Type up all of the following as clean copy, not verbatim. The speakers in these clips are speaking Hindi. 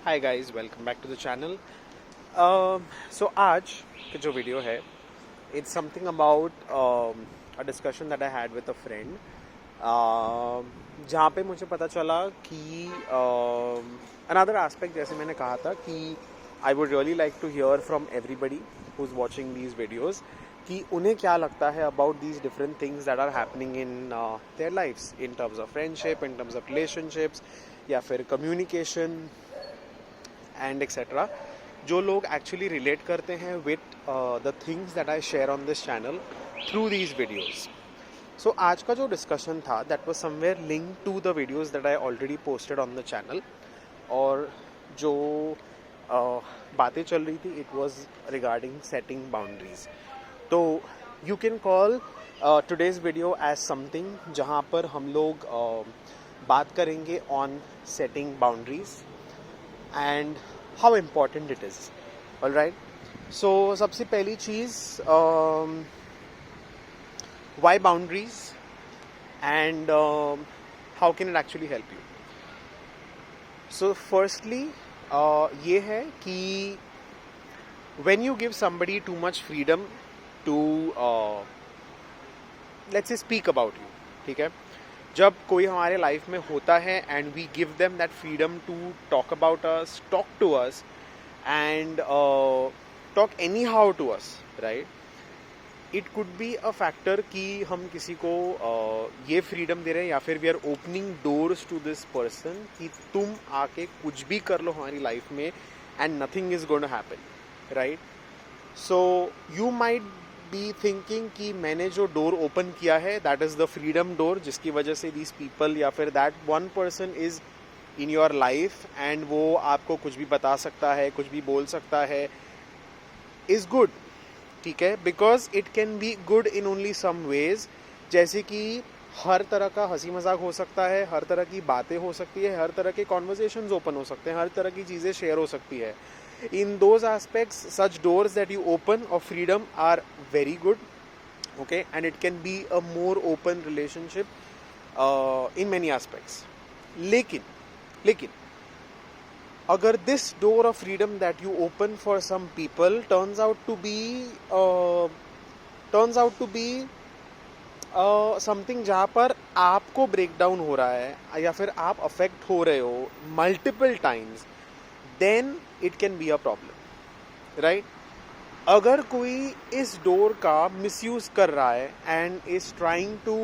Hi guys, welcome back to the channel. So आज की जो वीडियो है, it's something about a discussion that I had with a friend, जहाँ पे मुझे पता चला कि अनदर एस्पेक्ट, जैसे मैंने कहा था कि I would really like to hear from everybody who is watching these videos कि उन्हें क्या लगता है about these different things that are happening in their lifes, in terms of friendship, in terms of relationships, या फिर कम्युनिकेशन एंड एक्सेट्रा, जो लोग एक्चुअली रिलेट करते हैं with the things that I share on this channel through these videos. So आज का जो डिस्कशन था that was somewhere link to the videos that I already posted on the channel, और जो बातें चल रही थी it was regarding setting boundaries. तो you can call today's video as something जहाँ पर हम लोग बात करेंगे on setting boundaries and how important it is. All right. So सबसे पहली चीज़, why boundaries and how can it actually help you. So firstly ये है कि when you give somebody too much freedom to let's say speak about you, ठीक है, जब कोई हमारे लाइफ में होता है and we give them that freedom to talk about us, talk to us and talk anyhow to us, right, it could be a factor कि हम किसी को ये फ्रीडम दे रहे हैं या फिर we are opening doors to this person कि तुम आके कुछ भी कर लो हमारी लाइफ में and nothing is going to happen, right. So you might be thinking कि मैंने जो डोर ओपन किया है that is the freedom door, जिसकी वजह से दीज पीपल या फिर that one person is in your life and वो आपको कुछ भी बता सकता है, कुछ भी बोल सकता है, इज़ गुड, ठीक है, because it can be good in only some ways. जैसे कि हर तरह का हंसी मजाक हो सकता है, हर तरह की बातें हो सकती है, हर तरह के कॉन्वर्जेशंस ओपन हो सकते हैं, हर तरह की चीज़ें शेयर हो सकती है. In those aspects, such doors that you open of freedom are very good, okay, and it can be a more open relationship in many aspects. लेकिन अगर this door of freedom that you open for some people turns out to be something जहाँ पर आपको ब्रेक डाउन हो रहा है या फिर आप अफेक्ट हो रहे हो multiple times, then it can be a problem, right? अगर कोई इस डोर का मिसयूज कर रहा है and is trying to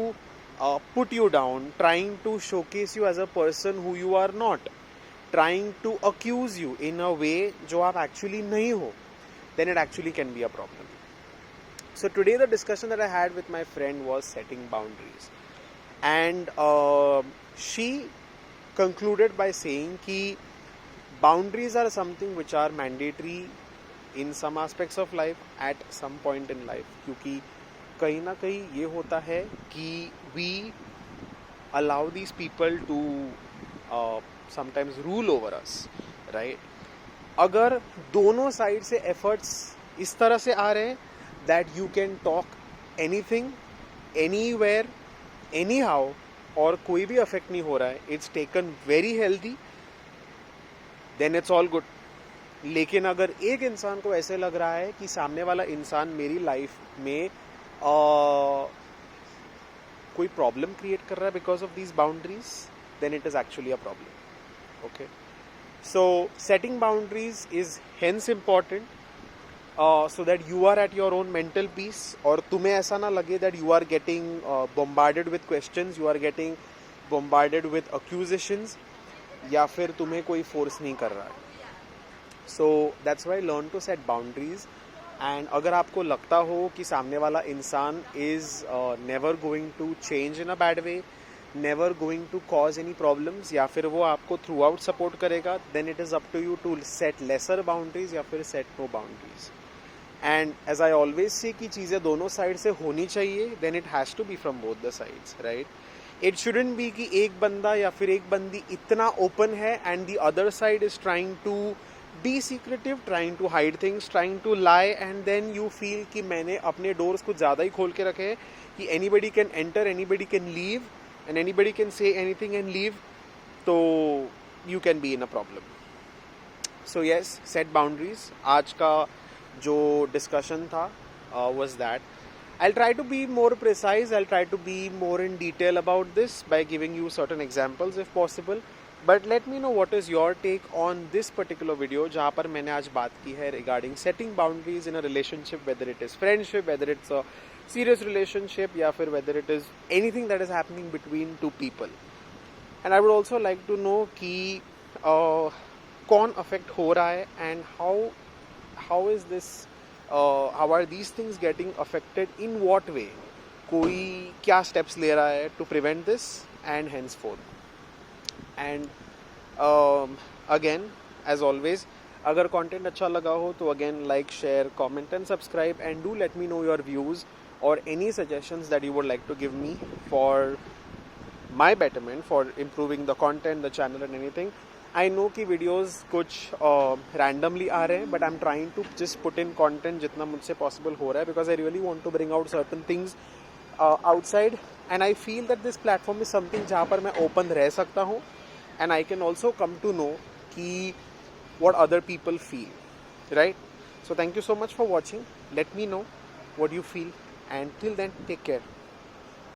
put you down, trying to showcase you as a person who you are not, trying to accuse you in a way जो आप actually नहीं हो, then it actually can be a problem. So today the discussion that I had with my friend was setting boundaries, and she concluded by saying कि boundaries are something which are mandatory in some aspects of life at some point in life, क्योंकि कहीं ना कहीं ये होता है कि we allow these people to sometimes rule over us, right? अगर दोनों साइड से efforts इस तरह से आ रहे हैं that you can talk anything, anywhere, anyhow, और कोई भी affect नहीं हो रहा है, it's taken very healthy, then it's all good. लेकिन अगर एक इंसान को ऐसे लग रहा है कि सामने वाला इंसान मेरी लाइफ में कोई प्रॉब्लम क्रिएट कर रहा है because of these boundaries, then it is actually a problem, okay. So setting boundaries is hence important so that you are at your own mental peace, और तुम्हें ऐसा ना लगे that you are getting bombarded with questions, you are getting bombarded with accusations, या फिर तुम्हें कोई फोर्स नहीं कर रहा है. So that's why learn to set boundaries. And अगर आपको लगता हो कि सामने वाला इंसान is never going to change in a bad way, never going to cause any problems, या फिर वो आपको थ्रू आउट सपोर्ट करेगा, then it is up to you to set lesser boundaries या फिर set no boundaries. And as I always say कि चीज़ें दोनों साइड से होनी चाहिए, then it has to be from both the sides, right. It shouldn't be कि एक बंदा या फिर एक बंदी इतना ओपन है and the other side is trying to be secretive, trying to hide things, trying to lie, and then you feel कि मैंने अपने डोर्स कुछ ज़्यादा ही खोल के रखे हैं कि anybody can enter, anybody can leave and anybody can say anything and leave, तो you can be in a problem. So yes, set boundaries. आज का जो डिस्कशन था was that. I'll try to be more precise, I'll try to be more in detail about this by giving you certain examples if possible. But let me know what is your take on this particular video जहाँ पर मैंने आज बात की है regarding setting boundaries in a relationship, whether it is friendship, whether it's a serious relationship, या फिर whether it is anything that is happening between two people. And I would also like to know कि कौन affect हो रहा है and how is this how are these things getting affected, in what way, कोई क्या steps ले रहा है to prevent this and henceforth. And again, as always, अगर content अच्छा लगा हो तो again like, share, comment and subscribe, and do let me know your views or any suggestions that you would like to give me for my betterment, for improving the content, the channel and anything. I know कि videos कुछ randomly आ रहे हैं, but I'm trying to just put in content जितना मुझसे possible हो रहा है, because I really want to bring out certain things outside, and I feel that this platform is something जहाँ पर मैं open रह सकता हूँ, and I can also come to know कि what other people feel, right? So thank you so much for watching. Let me know what you feel, and till then, take care.